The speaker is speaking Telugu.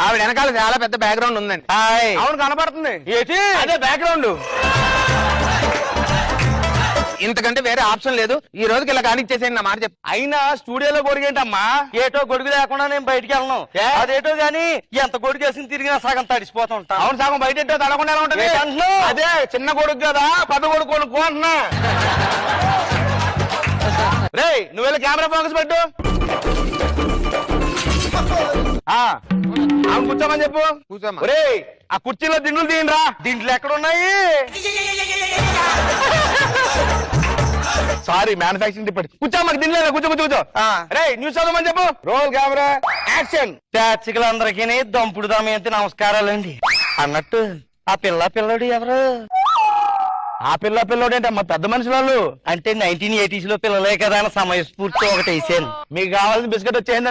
ఆవిడ వెనకాల చాలా పెద్ద బ్యాక్గ్రౌండ్ ఉందండి. అవును కనపడుతుంది. ఏంటి అదే బ్యాక్గ్రౌండ్. ఇంతకంటే వేరే ఆప్షన్ లేదు. ఈ రోజుకి ఇలా కానిచ్చేసేయండి నా మాట చెప్పు. అయినా స్టూడియోలో గొడుగేంటమ్మా? ఏటో గొడుగు లేకుండా నేను బయటికి వెళ్ళను. అదేటో గాని ఎంత గొడుగు వేసి తిరిగినా సగం తడిసిపోతా ఉంటా. అవును సగం బయట ఎట్టో తడకుండా ఎలా ఉంటది? అదే చిన్న కొడుకు కదా, పెద్ద కొడుకు కొనుక్కో అంటున్నా. రే నువ్వు వెళ్ళి కెమెరా ఫోకస్ పెట్టు. అవును కూర్చోమని చెప్పు. కూర్చోమ్మా. రే ఆ కుర్చీలో దిండులు తీయండిరా. దీంట్లో ఎక్కడ ఉన్నాయి? Sorry manufacturing department. కూర్చోమ్మా, దిండలేదు. కూర్చో కూర్చో కూర్చో. రే న్యూస్ చదవమని చెప్పు. Roll camera action. ప్రేక్షకులందరికీ దంపుడు దమయంతి నమస్కారాలండి. అన్నట్టు ఆ పిల్లడు ఎవరు? ఆ పిల్లోడు ఏంటమ్మా? పెద్ద మనుషులు వాళ్ళు. అంటే 1980s లో పిల్లలే కదా అని సమయస్ఫూర్తి ఒకటి వేసాను. మీకు కావాల్సిన బిస్కెట్ వచ్చేయండి.